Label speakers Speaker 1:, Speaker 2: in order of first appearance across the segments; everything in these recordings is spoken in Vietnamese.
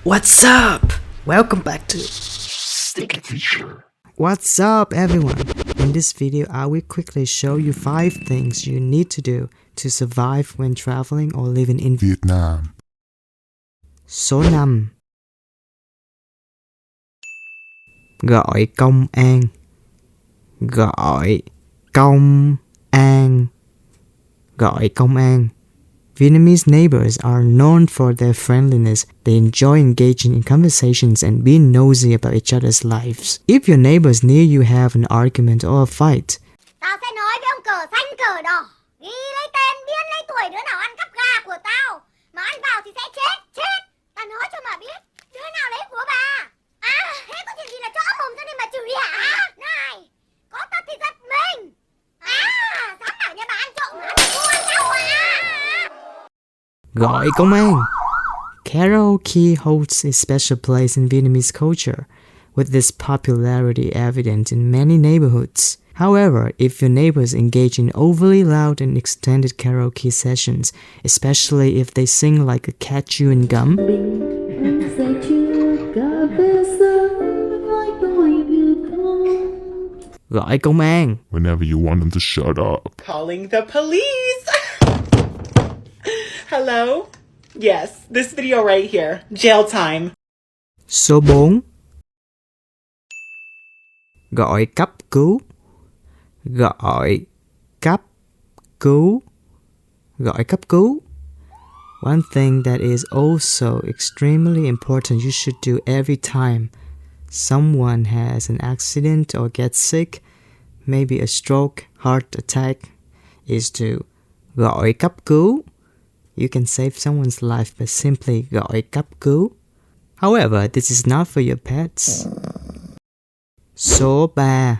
Speaker 1: What's up? Welcome back to
Speaker 2: Sticky Teacher.
Speaker 1: What's up, everyone? In this video, I will quickly show you 5 things you need to do to survive when traveling or living in
Speaker 2: Vietnam.
Speaker 1: Số 5. Gọi công an. Gọi công an. Gọi công an. Vietnamese neighbors are known for their friendliness. They enjoy engaging in conversations and being nosy about each other's lives. If your neighbors near you have an argument or a fight,
Speaker 3: tao sẽ nói với ông cờ xanh cờ đỏ, ghi lấy tên, biên lấy tuổi đứa nào ăn cắp gà của tao, mà ăn vào thì sẽ chết. Tao nói cho mà biết, đứa nào lấy của bà. Thế có chuyện gì là chó mồm cho nên mà chửi hả? Này, có tao thì giật mình. Dám bảo nhà bà ăn trộm mà ăn thua sao
Speaker 1: gọi công an. Karaoke holds a special place in Vietnamese culture, with this popularity evident in many neighborhoods. However, if your neighbors engage in overly loud and extended karaoke sessions, especially if they sing like a cat chewing gum, gọi công an.
Speaker 2: Whenever you want them to shut up.
Speaker 4: Calling the police! Hello? Yes, this video right here. Jail time.
Speaker 1: Số 4. Gọi cấp cứu. Gọi cấp cứu. Gọi cấp cứu. One thing that is also extremely important you should do every time someone has an accident or gets sick, maybe a stroke, heart attack, is to gọi cấp cứu. You can save someone's life by simply gọi cấp cứu. However, this is not for your pets. Số 3.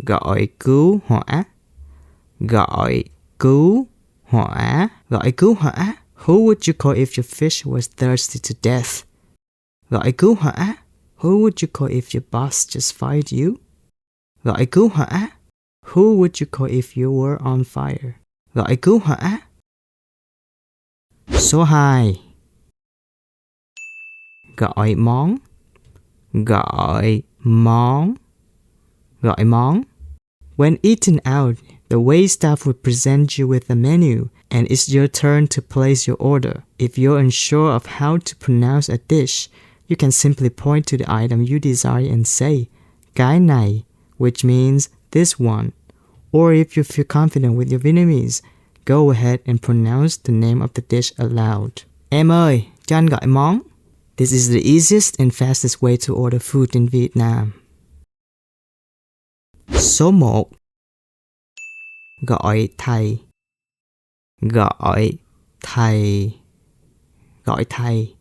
Speaker 1: Gọi cứu hỏa. Gọi cứu hỏa. Gọi cứu hỏa. Who would you call if your fish was thirsty to death? Gọi cứu hỏa. Who would you call if your boss just fired you? Gọi cứu hỏa. Who would you call if you were on fire? Gọi cứu hỏa. Số 2. Gọi món. Gọi món. Gọi món. When eating out, the waitstaff would present you with a menu, and it's your turn to place your order. If you're unsure of how to pronounce a dish, you can simply point to the item you desire and say, cái này, which means this one. Or if you feel confident with your Vietnamese, go ahead and pronounce the name of the dish aloud. Em ơi, cho anh gọi món. This is the easiest and fastest way to order food in Vietnam. Số 1. Gọi thầy. Gọi thầy. Gọi thầy.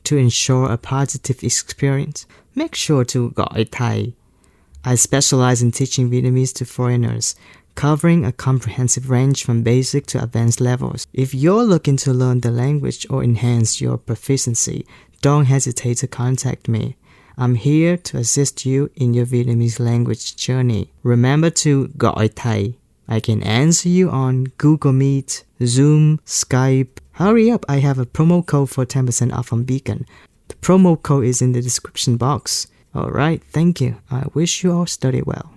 Speaker 1: To ensure a positive experience, make sure to gọi thầy. I specialize in teaching Vietnamese to foreigners, covering a comprehensive range from basic to advanced levels. If you're looking to learn the language or enhance your proficiency, don't hesitate to contact me. I'm here to assist you in your Vietnamese language journey. Remember to gọi thầy. I can answer you on Google Meet, Zoom, Skype. Hurry up, I have a promo code for 10% off on Beacon. The promo code is in the description box. Alright, thank you. I wish you all study well.